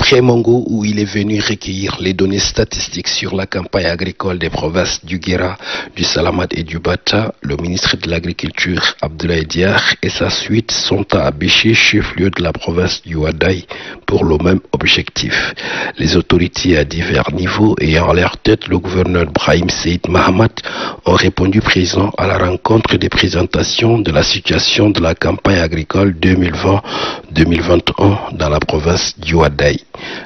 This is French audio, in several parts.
Après Mongo, où il est venu recueillir les données statistiques sur la campagne agricole des provinces du Guéra, du Salamat et du Bata, le ministre de l'Agriculture, Abdoulaye Diar, et sa suite sont à Abéché, chef-lieu de la province du Ouadaye, pour le même objectif. Les autorités à divers niveaux ayant à leur tête le gouverneur Brahim Seyd Mahamat ont répondu présent à la rencontre des présentations de la situation de la campagne agricole 2020-2021 dans la province du Ouadaye.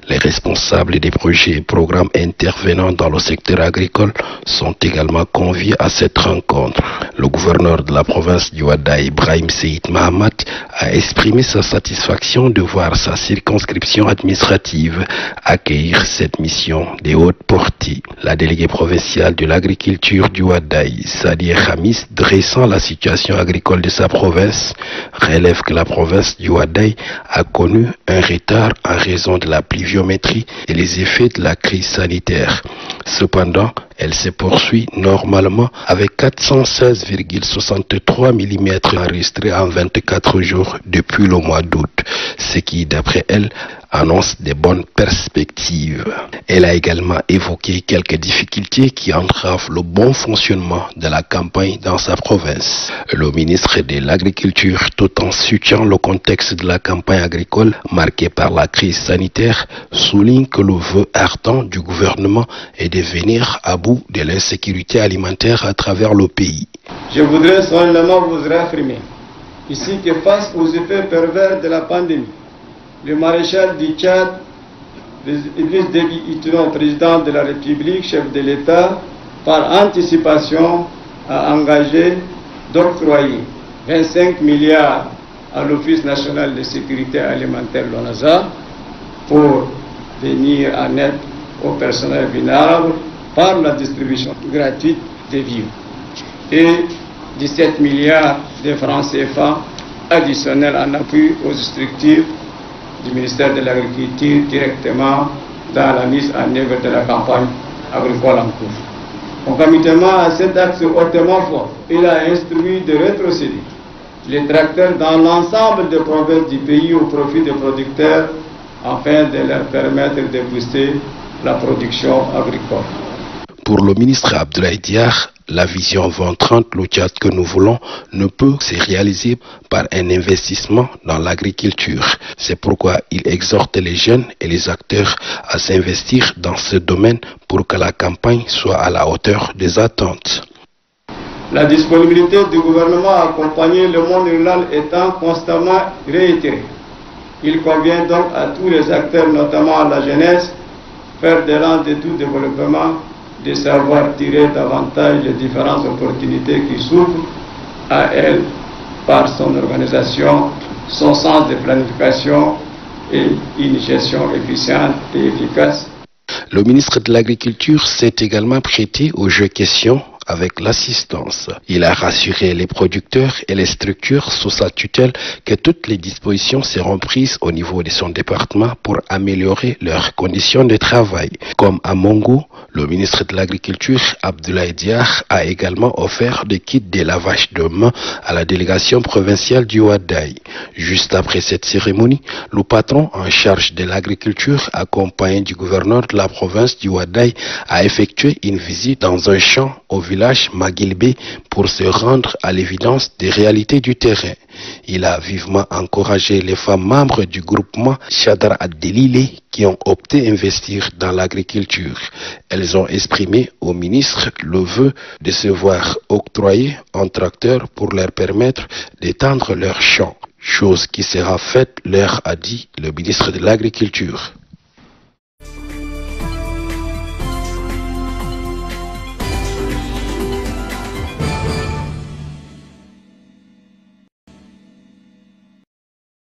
Les responsables des projets et programmes intervenant dans le secteur agricole sont également conviés à cette rencontre. Le gouverneur de la province du Ouadaye, Brahim Seyd Mahamat, a exprimé sa satisfaction de voir sa circonscription administrative accueillir cette mission des hautes portées. La déléguée provinciale de l'agriculture du Ouadaye, Sadia Khamis, dressant la situation agricole de sa province, relève que la province du Ouadaye a connu un retard en raison de la pluviométrie et les effets de la crise sanitaire. Cependant, elle se poursuit normalement avec 416,63 mm enregistrés en 24 jours depuis le mois d'août, ce qui, d'après elle, annonce des bonnes perspectives. Elle a également évoqué quelques difficultés qui entravent le bon fonctionnement de la campagne dans sa province. Le ministre de l'Agriculture, tout en soutiennant le contexte de la campagne agricole marquée par la crise sanitaire, souligne que le vœu ardent du gouvernement est de venir à bout de l'insécurité alimentaire à travers le pays. Je voudrais solennellement vous réaffirmer ici que face aux effets pervers de la pandémie, le maréchal du Tchad, Idriss Déby Itno, président de la République, chef de l'État, par anticipation, a engagé d'octroyer 25 milliards à l'Office national de sécurité alimentaire, l'ONASA, pour venir en aide aux personnels vulnérables par la distribution gratuite des vivres. Et 17 milliards de francs CFA additionnels en appui aux structures du ministère de l'Agriculture directement dans la mise en œuvre de la campagne agricole en cours. Concomitamment à cet axe hautement fort, il a instruit de rétrocéder les tracteurs dans l'ensemble des provinces du pays au profit des producteurs afin de leur permettre de booster la production agricole. Pour le ministre Abdoulaye Diar, la vision 2030, le Tchad que nous voulons, ne peut se réaliser par un investissement dans l'agriculture. C'est pourquoi il exhorte les jeunes et les acteurs à s'investir dans ce domaine pour que la campagne soit à la hauteur des attentes. La disponibilité du gouvernement à accompagner le monde rural étant constamment réitérée, il convient donc à tous les acteurs, notamment à la jeunesse, faire des rangs de tout développement, de savoir tirer davantage les différentes opportunités qui s'ouvrent à elle par son organisation, son sens de planification et une gestion efficiente et efficace. Le ministre de l'Agriculture s'est également prêté au jeu question avec l'assistance. Il a rassuré les producteurs et les structures sous sa tutelle que toutes les dispositions seront prises au niveau de son département pour améliorer leurs conditions de travail. Comme à Mongo, le ministre de l'Agriculture, Abdoulaye Diar, a également offert des kits de lavage de mains à la délégation provinciale du Ouadaye. Juste après cette cérémonie, le patron en charge de l'agriculture, accompagné du gouverneur de la province du Ouadaye, a effectué une visite dans un champ au village Magilbé pour se rendre à l'évidence des réalités du terrain. Il a vivement encouragé les femmes membres du groupement Chadra Ad-Delile qui ont opté à investir dans l'agriculture. Elles ont exprimé au ministre le vœu de se voir octroyer un tracteur pour leur permettre d'étendre leurs champs, chose qui sera faite, leur a dit le ministre de l'Agriculture.